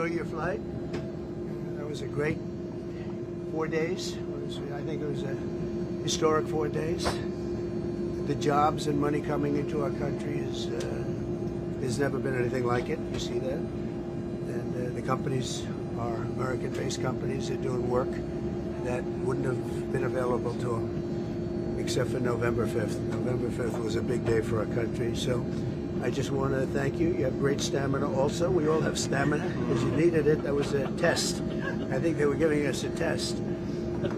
enjoy your flight? That was a great 4 days. I think it was a historic 4 days. The jobs and money coming into our country is there's never been anything like it. You see that, and the companies are American-based companies. They're doing work that wouldn't have been available to them, except for November 5th. November 5th was a big day for our country. So I just want to thank you. You have great stamina also. We all have stamina because you needed it. That was a test. I think they were giving us a test.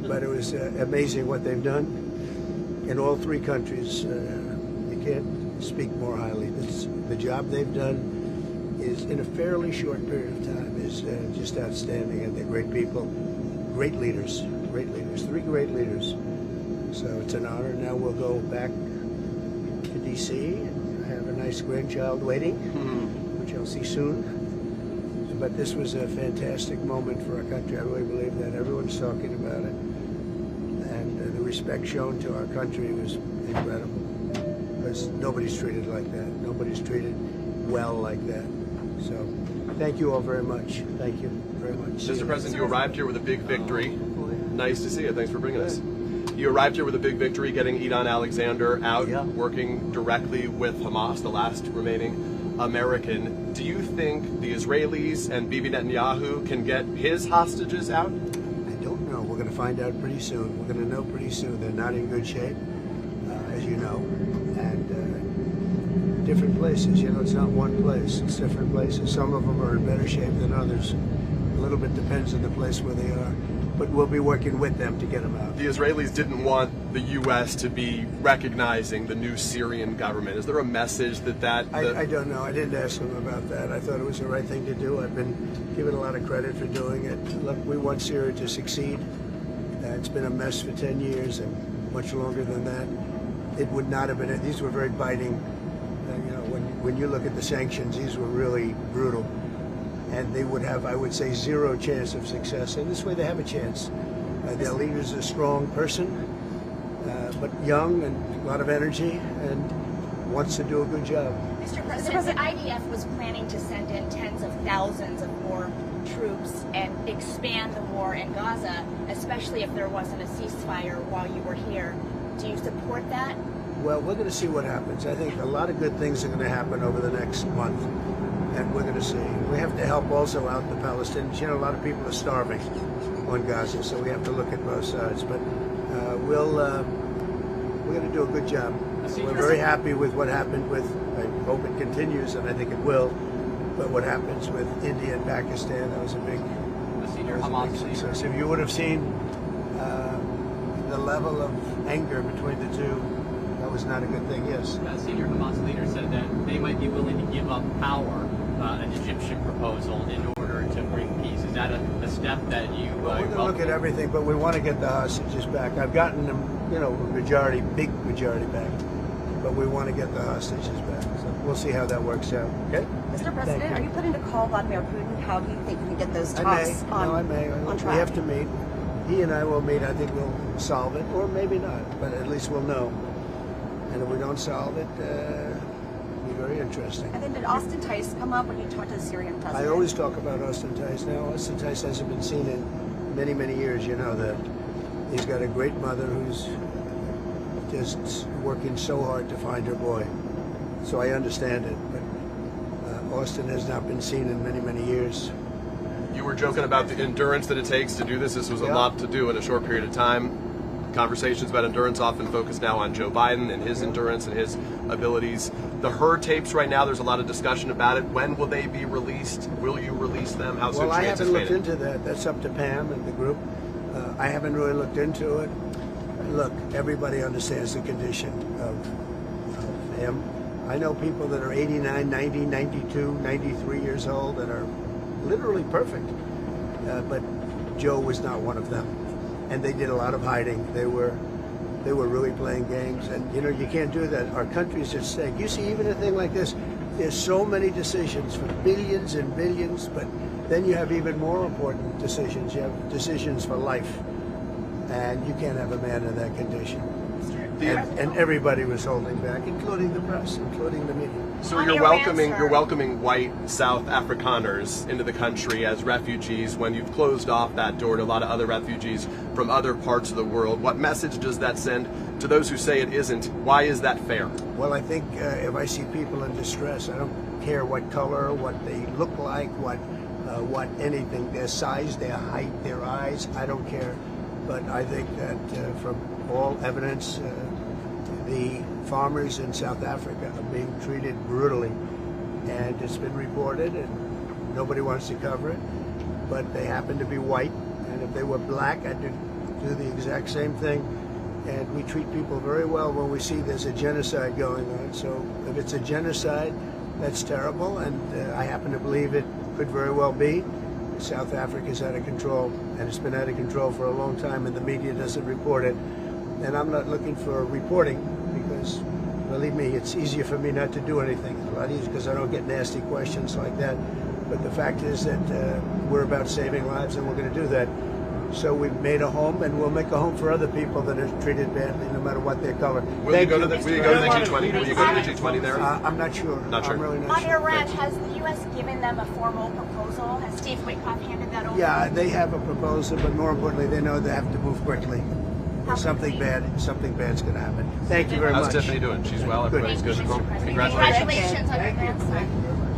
But it was amazing what they've done in all three countries. You can't speak more highly. The job they've done is, in a fairly short period of time, is just outstanding. And they're great people, great leaders, three great leaders. So it's an honor. Now we'll go back to D.C. and I have a nice grandchild waiting, which I'll see soon. But this was a fantastic moment for our country. I really believe that. Everyone's talking about it. And the respect shown to our country was incredible. Because nobody's treated like that. Nobody's treated well like that. So thank you all very much. Thank you very much. Mr. President, you arrived here with a big victory. Nice to see you. Thanks for bringing us. You arrived here with a big victory, getting Idan Alexander out, working directly with Hamas, the last remaining American. Do you think the Israelis and Bibi Netanyahu can get his hostages out? I don't know. We're going to find out pretty soon. We're going to know pretty soon. They're not in good shape, as you know, and different places. You know, it's not one place. It's different places. Some of them are in better shape than others. A little bit depends on the place where they are. But we'll be working with them to get them out. The Israelis didn't want the U.S. to be recognizing the new Syrian government. Is there a message that... I don't know. I didn't ask them about that. I thought it was the right thing to do. I've been given a lot of credit for doing it. Look, we want Syria to succeed. It's been a mess for 10 years and much longer than that. It would not have been... These were very biting. You know, when you look at the sanctions, these were really brutal. And they would have, I would say, zero chance of success. And this way they have a chance. Their leader's a strong person, but young and a lot of energy and wants to do a good job. Mr. President, the IDF was planning to send in tens of thousands of more troops and expand the war in Gaza, especially if there wasn't a ceasefire while you were here. Do you support that? Well, we're going to see what happens. I think a lot of good things are going to happen over the next month. And we're going to see. We have to help also out the Palestinians. You know, a lot of people are starving on Gaza, so we have to look at both sides. But we're going to do a good job. We're very happy with what happened with, I hope it continues, and I think it will, but what happens with India and Pakistan, that was a big success. If you would have seen the level of anger between the two, that was not a good thing, yes. A senior Hamas leader said that they might be willing to give up power, an Egyptian proposal, in order to bring peace. Is that a step that you we're going to look at everything, but we want to get the hostages back. I've gotten them, you know, big majority back, but we want to get the hostages back. So we'll see how that works out, okay? Mr. President, are you planning to call Vladimir Putin? How do you think you can get those talks on track? We have to meet. He and I will meet. I think we'll solve it, or maybe not, but at least we'll know. And if we don't solve it, it'll be very interesting. And then did Austin Tice come up when you talked to the Syrian president? I always talk about Austin Tice. Now, Austin Tice hasn't been seen in many, many years. You know that. He's got a great mother who's just working so hard to find her boy. So I understand it. But Austin has not been seen in many, many years. You were joking about the endurance that it takes to do this. This was a lot to do in a short period of time. Conversations about endurance often focus now on Joe Biden and his endurance and his abilities. The Her tapes right now, there's a lot of discussion about it. When will they be released? Will you release them? How soon? Well, I haven't looked into that. That's up to Pam and the group. I haven't really looked into it. Look, everybody understands the condition of him. I know people that are 89, 90, 92, 93 years old that are literally perfect. But Joe was not one of them. And they did a lot of hiding. They were really playing games, and you know you can't do that. Our country's at stake. You see, even a thing like this, there's so many decisions for billions and billions, but then you have even more important decisions. You have decisions for life, and you can't have a man in that condition. And everybody was holding back, including the press, including the media. So On you're your welcoming answer. white South Afrikaners into the country as refugees when you've closed off that door to a lot of other refugees from other parts of the world. What message does that send to those who say it isn't? Why is that fair? Well, I think if I see people in distress, I don't care what color, what they look like, what anything, their size, their height, their eyes, I don't care. But I think that from all evidence, the farmers in South Africa are being treated brutally, and it's been reported, and nobody wants to cover it. But they happen to be white, and if they were black, I'd do the exact same thing. And we treat people very well when we see there's a genocide going on. So if it's a genocide, that's terrible, and I happen to believe it could very well be. South Africa's out of control, and it's been out of control for a long time, and the media doesn't report it. And I'm not looking for reporting, because believe me, it's easier for me not to do anything. It's a lot easier because I don't get nasty questions like that. But the fact is that we're about saving lives, and we're going to do that. So we've made a home, and we'll make a home for other people that are treated badly, no matter what their color. Will you go to the G20? Will you go to the G20 there? I'm not sure. Not sure. I'm really not On sure. Iran, has the U.S. given them a formal proposal? Has Steve Witkoff handed that over? Yeah, they have a proposal, but more importantly, they know they have to move quickly. Something bad's going to happen. Thank you very much. How's Tiffany doing? She's well. Good. Everybody's good. Thank you, Mr. President. Congratulations. Congratulations on your grandson.